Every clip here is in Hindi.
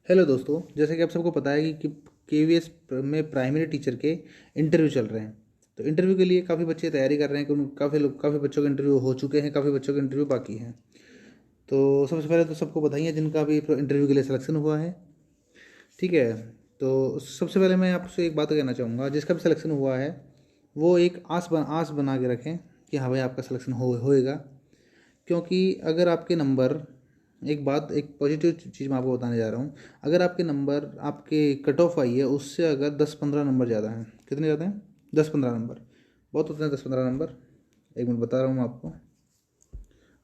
हेलो दोस्तों, जैसे कि आप सबको पता है कि केवीएस में प्राइमरी टीचर के इंटरव्यू चल रहे हैं। तो इंटरव्यू के लिए काफ़ी बच्चे तैयारी कर रहे हैं कि काफ़ी बच्चों के इंटरव्यू हो चुके हैं, काफ़ी बच्चों के इंटरव्यू बाकी हैं। तो सबसे पहले तो सबको बधाई है जिनका भी इंटरव्यू के लिए सिलेक्शन हुआ है। ठीक है। तो सबसे पहले मैं आपसे एक बात कहना चाहूँगा, जिसका भी सिलेक्शन हुआ है वो एक आस बना के रखें कि हाँ भाई आपका सिलेक्शन होएगा। क्योंकि अगर आपके नंबर, एक पॉजिटिव चीज़ मैं आपको बताने जा रहा हूँ। अगर आपके नंबर, आपके कट ऑफ आई है उससे अगर 10-15 नंबर ज़्यादा हैं, कितने ज़्यादा हैं? 10-15 नंबर बहुत होते हैं। 10-15 नंबर, एक मिनट बता रहा हूँ मैं आपको।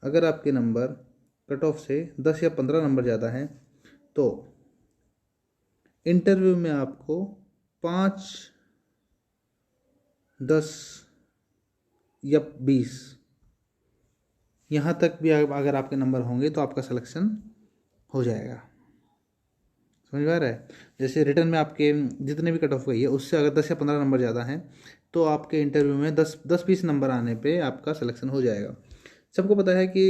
अगर आपके नंबर कट ऑफ से 10 या 15 नंबर ज़्यादा हैं तो इंटरव्यू में आपको 5, 10 या 20 यहाँ तक भी अगर आपके नंबर होंगे तो आपका सिलेक्शन हो जाएगा। समझ में आ रहा है? जैसे रिटर्न में आपके जितने भी कट ऑफ गई है उससे अगर 10 या 15 नंबर ज़्यादा हैं तो आपके इंटरव्यू में 10-20 नंबर आने पे आपका सिलेक्शन हो जाएगा। सबको पता है कि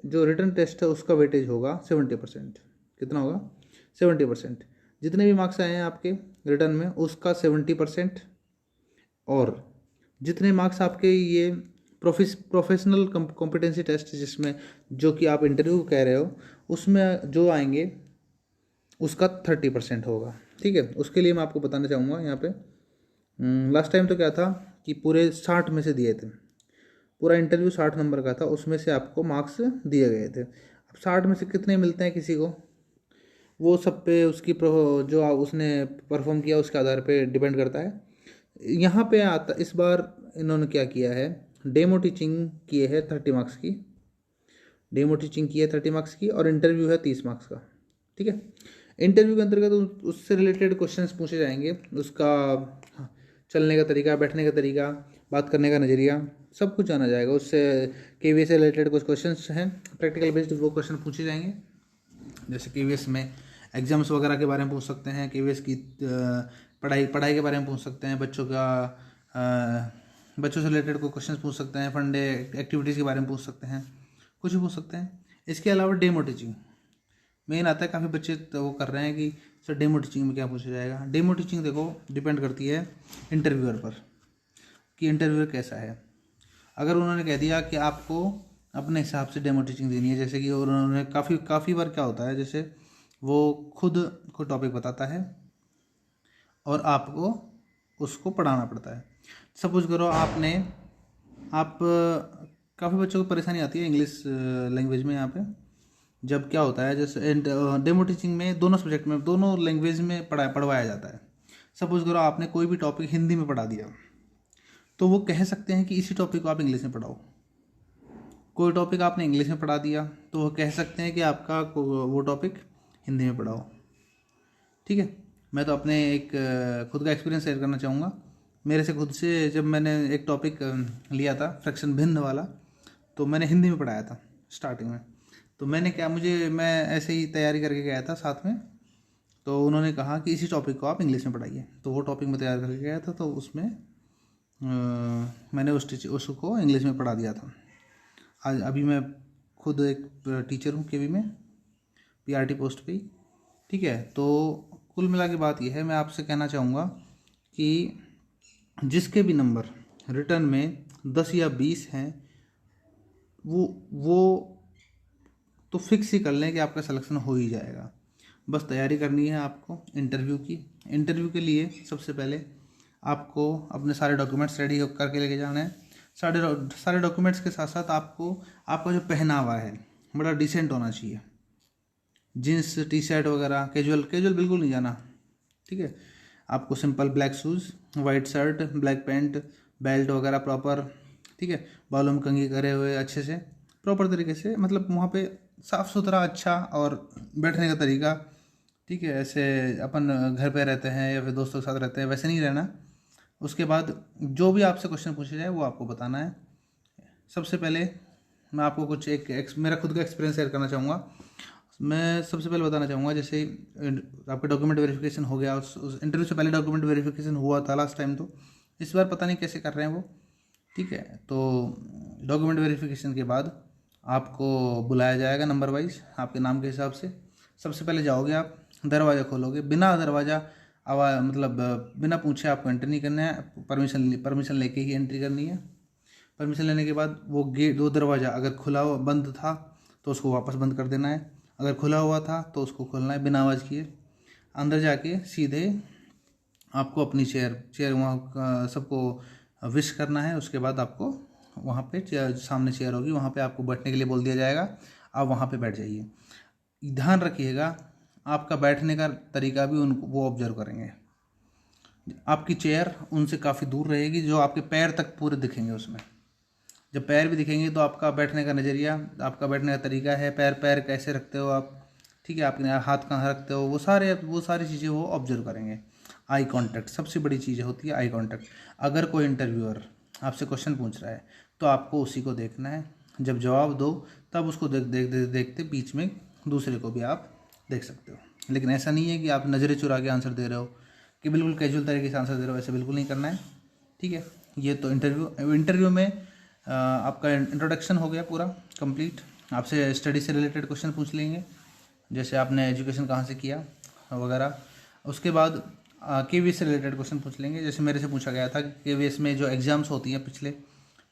जो रिटर्न टेस्ट है उसका वेटेज होगा 70%। कितना होगा? 70%। जितने भी मार्क्स आए हैं आपके रिटर्न में उसका 70%, और जितने मार्क्स आपके ये प्रोफेशनल कॉम्पिटेंसी टेस्ट जिसमें जो कि आप इंटरव्यू कह रहे हो उसमें जो आएंगे उसका 30% होगा। ठीक है। उसके लिए मैं आपको बताना चाहूँगा यहाँ पे, लास्ट टाइम तो क्या था कि पूरे 60 में से दिए थे। पूरा इंटरव्यू 60 नंबर का था, उसमें से आपको मार्क्स दिए गए थे। अब 60 में से कितने मिलते हैं किसी को, वो सब पे उसकी जो उसने परफॉर्म किया उसके आधार पे डिपेंड करता है। यहाँ पे आता, इस बार इन्होंने क्या किया है, डेमो टीचिंग किए है 30 मार्क्स की। डेमो टीचिंग की है 30 मार्क्स की, और इंटरव्यू है 30 मार्क्स का। ठीक है। इंटरव्यू के अंतर्गत उससे रिलेटेड क्वेश्चंस पूछे जाएंगे, उसका चलने का तरीका, बैठने का तरीका, बात करने का नज़रिया, सब कुछ जाना जाएगा उससे। केवीएस से रिलेटेड कुछ क्वेश्चंस हैं प्रैक्टिकल बेस्ड, वो क्वेश्चन पूछे जाएंगे। जैसे केवीएस में एग्जाम्स वगैरह के बारे में पूछ सकते हैं, केवीएस की पढ़ाई के बारे में पूछ सकते हैं, बच्चों से रिलेटेड कोई क्वेश्चन पूछ सकते हैं, फंडे एक्टिविटीज़ के बारे में पूछ सकते हैं, कुछ भी पूछ सकते हैं। इसके अलावा डेमो टीचिंग मेन आता है। काफ़ी बच्चे तो वो कर रहे हैं कि सर डेमो टीचिंग में क्या पूछा जाएगा। डेमो टीचिंग देखो डिपेंड करती है इंटरव्यूअर पर कि इंटरव्यूअर कैसा है। अगर उन्होंने कह दिया कि आपको अपने हिसाब से डेमो टीचिंग देनी है, जैसे कि उन्होंने काफ़ी बार क्या होता है, जैसे वो खुद को टॉपिक बताता है और आपको उसको पढ़ाना पड़ता है। सपोज करो आप काफ़ी बच्चों को परेशानी आती है इंग्लिश लैंग्वेज में। यहाँ पे जब क्या होता है, जैसे डेमो टीचिंग में दोनों सब्जेक्ट में, दोनों लैंग्वेज में पढ़वाया जाता है। सपोज करो आपने कोई भी टॉपिक हिंदी में पढ़ा दिया तो वो कह सकते हैं कि इसी टॉपिक को आप इंग्लिश में पढ़ाओ। कोई टॉपिक आपने इंग्लिश में पढ़ा दिया तो वो कह सकते हैं कि आपका वो टॉपिक हिंदी में पढ़ाओ। ठीक है। मैं तो अपने एक खुद का एक्सपीरियंस शेयर करना चाहूँगा। मेरे से खुद से जब मैंने एक टॉपिक लिया था फ्रैक्शन भिन्न वाला, तो मैंने हिंदी में पढ़ाया था स्टार्टिंग में। तो मैं ऐसे ही तैयारी करके गया था साथ में, तो उन्होंने कहा कि इसी टॉपिक को आप इंग्लिश में पढ़ाइए। तो वो टॉपिक मैं तैयार करके गया था, तो उसमें मैंने उसको इंग्लिश में पढ़ा दिया था। आज अभी मैं खुद एक टीचर हूँ केवी में, पीआरटी पोस्ट पे ही। ठीक है। तो कुल मिला के बात यह है, मैं आपसे कहना चाहूँगा कि जिसके भी नंबर रिटर्न में 10 या 20 हैं वो तो फिक्स ही कर लें कि आपका सिलेक्शन हो ही जाएगा। बस तैयारी करनी है आपको इंटरव्यू की। इंटरव्यू के लिए सबसे पहले आपको अपने सारे डॉक्यूमेंट्स रेडी करके लेके जाना है। सारे डॉक्यूमेंट्स के साथ साथ आपको आपका जो पहनावा है बड़ा डिसेंट होना चाहिए। जीन्स टी शर्ट वगैरह कैजुअल बिल्कुल नहीं जाना। ठीक है। आपको simple black shoes, white shirt, black pant, belt वगैरह प्रॉपर। ठीक है। बालों में कंघी करे हुए अच्छे से प्रॉपर तरीके से, मतलब वहाँ पे साफ़ सुथरा अच्छा, और बैठने का तरीका। ठीक है। ऐसे अपन घर पे रहते हैं या फिर दोस्तों के साथ रहते हैं वैसे नहीं रहना। उसके बाद जो भी आपसे क्वेश्चन पूछे जाए वो आपको बताना है। सबसे पहले मैं आपको कुछ मेरा खुद का एक्सपीरियंस शेयर करना चाहूँगा। मैं सबसे पहले बताना चाहूँगा, जैसे आपका डॉक्यूमेंट वेरिफिकेशन हो गया, उस इंटरव्यू से पहले डॉक्यूमेंट वेरिफिकेशन हुआ था लास्ट टाइम, तो इस बार पता नहीं कैसे कर रहे हैं वो। ठीक है। तो डॉक्यूमेंट वेरिफिकेशन के बाद आपको बुलाया जाएगा नंबर वाइज आपके नाम के हिसाब से। सबसे पहले जाओगे आप दरवाज़ा खोलोगे, बिना दरवाज़ा आवाज़ मतलब बिना पूछे आपको एंट्री नहीं करना है, परमिशन लेके ही एंट्री करनी है। परमिशन लेने के बाद वो गेट, दो दरवाज़ा अगर खुला हुआ बंद था तो उसको वापस बंद कर देना है, अगर खुला हुआ था तो उसको खोलना है बिना आवाज़ किए। अंदर जाके सीधे आपको अपनी चेयर वहाँ सबको विश करना है। उसके बाद आपको वहाँ पे सामने चेयर होगी, वहाँ पे आपको बैठने के लिए बोल दिया जाएगा, आप वहाँ पे बैठ जाइए। ध्यान रखिएगा आपका बैठने का तरीका भी वो ऑब्जर्व करेंगे। आपकी चेयर उनसे काफ़ी दूर रहेगी, जो आपके पैर तक पूरे दिखेंगे उसमें। जब पैर भी दिखेंगे तो आपका बैठने का नज़रिया, आपका बैठने का तरीका है, पैर कैसे रखते हो आप, ठीक है, आपके हाथ कहाँ रखते हो, वो सारी चीज़ें वो ऑब्जर्व करेंगे। आई कांटेक्ट सबसे बड़ी चीज़ होती है, आई कांटेक्ट। अगर कोई इंटरव्यूअर आपसे क्वेश्चन पूछ रहा है तो आपको उसी को देखना है, जब जवाब दो तब उसको देखते बीच में दूसरे को भी आप देख सकते हो। लेकिन ऐसा नहीं है कि आप नज़रें चुरा के आंसर दे रहे हो, कि बिल्कुल कैजुअल तरीके से आंसर दे रहे हो, ऐसे बिल्कुल नहीं करना है, ठीक है। ये तो इंटरव्यू में आपका इंट्रोडक्शन हो गया पूरा कंप्लीट। आपसे स्टडी से रिलेटेड क्वेश्चन पूछ लेंगे, जैसे आपने एजुकेशन कहाँ से किया वगैरह। उसके बाद KVS से रिलेटेड क्वेश्चन पूछ लेंगे, जैसे मेरे से पूछा गया था कि KVS में जो एग्ज़ाम्स होती हैं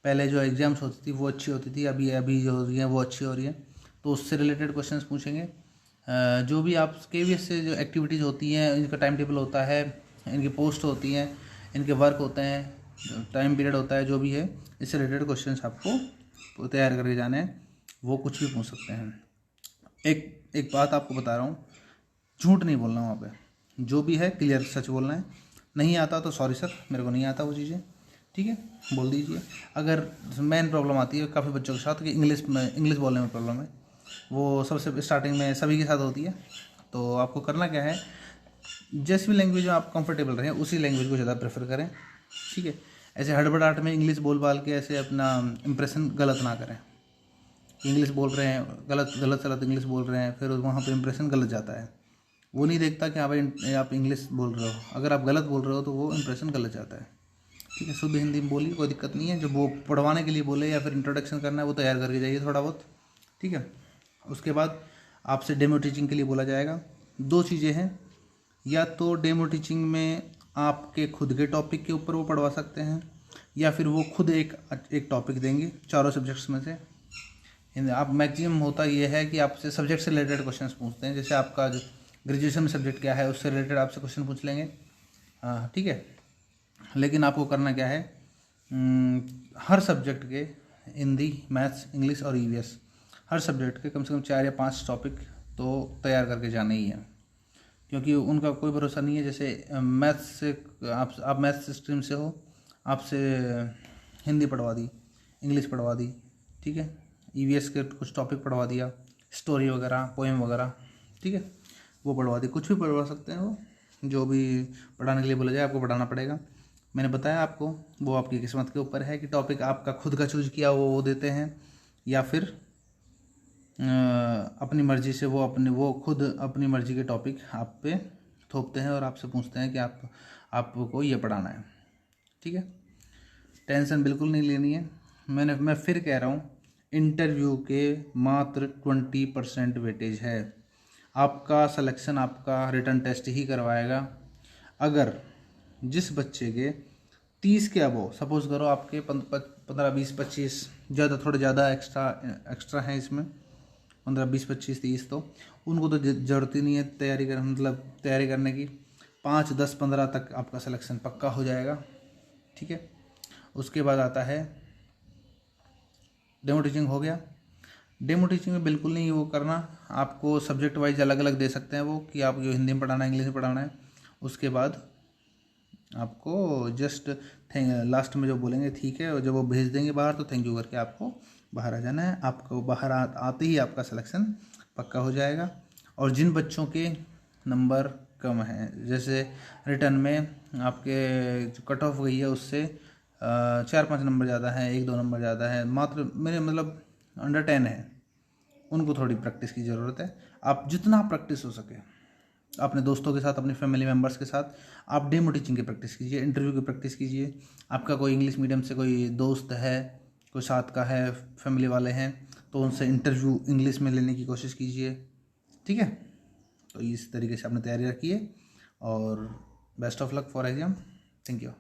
पहले जो एग्ज़ाम्स होती थी वो अच्छी होती थी, अभी जो हो रही हैं वो अच्छी हो रही है, तो उससे रिलेटेड क्वेश्चंस पूछेंगे। जो भी आप KVS से जो एक्टिविटीज़ होती हैं, इनका टाइम टेबल होता है, इनकी पोस्ट होती हैं, इनके वर्क होते हैं, टाइम पीरियड होता है, जो भी है इससे रिलेटेड क्वेश्चंस आपको तैयार करके जाने हैं, वो कुछ भी पूछ सकते हैं। एक बात आपको बता रहा हूँ, झूठ नहीं बोलना वहाँ पे, जो भी है क्लियर सच बोलना है। नहीं आता तो सॉरी सर मेरे को नहीं आता वो चीज़ें, ठीक है, बोल दीजिए। अगर मेन प्रॉब्लम आती है काफ़ी बच्चों के साथ कि इंग्लिश बोलने में प्रॉब्लम है, वो सबसे स्टार्टिंग में सभी के साथ होती है। तो आपको करना क्या है, जिस भी लैंग्वेज में आप कंफर्टेबल रहें उसी लैंग्वेज को ज़्यादा प्रेफर करें, ठीक है। ऐसे हड़बड़ाहट में इंग्लिश बोल बाल के ऐसे अपना इंप्रेशन गलत ना करें। इंग्लिश बोल रहे हैं, गलत इंग्लिश बोल रहे हैं, फिर वहाँ पे इंप्रेशन गलत जाता है। वो नहीं देखता कि हाँ भाई आप इंग्लिश बोल रहे हो, अगर आप गलत बोल रहे हो तो वो इंप्रेशन गलत जाता है, ठीक है। शुद्ध हिंदी में बोलिए, कोई दिक्कत नहीं है। जो वो पढ़वाने के लिए बोले या फिर इंट्रोडक्शन करना है वो तैयार करके जाइए थोड़ा बहुत, ठीक है। उसके बाद आपसे डेमो टीचिंग के लिए बोला जाएगा। दो चीज़ें हैं, या तो डेमो टीचिंग में आपके खुद के टॉपिक के ऊपर वो पढ़वा सकते हैं, या फिर वो खुद एक टॉपिक देंगे चारों सब्जेक्ट्स में से। आप मैक्सिमम होता ये है कि आपसे सब्जेक्ट से रिलेटेड क्वेश्चंस पूछते हैं, जैसे आपका जो ग्रेजुएशन में सब्जेक्ट क्या है उससे रिलेटेड आपसे क्वेश्चन पूछ लेंगे, हाँ ठीक है। लेकिन आपको करना क्या है, हर सब्जेक्ट के हिंदी, मैथ्स, इंग्लिश और EVS हर सब्जेक्ट के कम से कम 4 या 5 टॉपिक तो तैयार करके जाने ही हैं, क्योंकि उनका कोई भरोसा नहीं है। जैसे मैथ्स से आप मैथ्स स्ट्रीम से हो, आपसे हिंदी पढ़वा दी, इंग्लिश पढ़वा दी, ठीक है, EVS के कुछ टॉपिक पढ़वा दिया, स्टोरी वगैरह, पोएम वगैरह, ठीक है, वो पढ़वा दी। कुछ भी पढ़वा सकते हैं वो, जो भी पढ़ाने के लिए बोला जाए आपको पढ़ाना पड़ेगा। मैंने बताया आपको, वो आपकी किस्मत के ऊपर है कि टॉपिक आपका खुद का चूज किया वो देते हैं, या फिर अपनी मर्ज़ी से वो खुद अपनी मर्ज़ी के टॉपिक आप पे थोपते हैं और आपसे पूछते हैं कि आपको ये पढ़ाना है, ठीक है। टेंशन बिल्कुल नहीं लेनी है। मैं फिर कह रहा हूँ, इंटरव्यू के मात्र 20% वेटेज है। आपका सिलेक्शन आपका रिटन टेस्ट ही करवाएगा। अगर जिस बच्चे के 30 के अबव, सपोज करो आपके 15, 20, 25 थोड़े ज़्यादा एक्स्ट्रा हैं इसमें, 15, 20, 25, 30, तो उनको तो ज़रूरत ही नहीं है तैयारी करने की। 5, 10, 15 तक आपका सिलेक्शन पक्का हो जाएगा, ठीक है। उसके बाद आता है डेमो टीचिंग। हो गया। डेमो टीचिंग में बिल्कुल नहीं वो करना, आपको सब्जेक्ट वाइज अलग अलग दे सकते हैं वो, कि आप जो हिंदी में पढ़ाना है, इंग्लिश में पढ़ाना है। उसके बाद आपको जस्ट लास्ट में जो बोलेंगे ठीक है, और जब वो भेज देंगे बाहर तो थैंक यू करके आपको बाहर आ जाना है। आपको बाहर आते ही आपका सिलेक्शन पक्का हो जाएगा। और जिन बच्चों के नंबर कम हैं, जैसे रिटर्न में आपके जो कट ऑफ गई है उससे 4-5 नंबर ज़्यादा है, 1-2 नंबर ज़्यादा है, मात्र मेरे मतलब अंडर 10 है, उनको थोड़ी प्रैक्टिस की ज़रूरत है। आप जितना प्रैक्टिस हो सके अपने दोस्तों के साथ, अपने फैमिली मेम्बर्स के साथ आप डेमो टीचिंग की प्रैक्टिस कीजिए, इंटरव्यू की प्रैक्टिस कीजिए। आपका कोई इंग्लिश मीडियम से कोई दोस्त है, कोई साथ का है, फैमिली वाले हैं, तो उनसे इंटरव्यू इंग्लिश में लेने की कोशिश कीजिए, ठीक है। तो इस तरीके से आपने तैयारी रखी है और best of luck for exam. Thank you.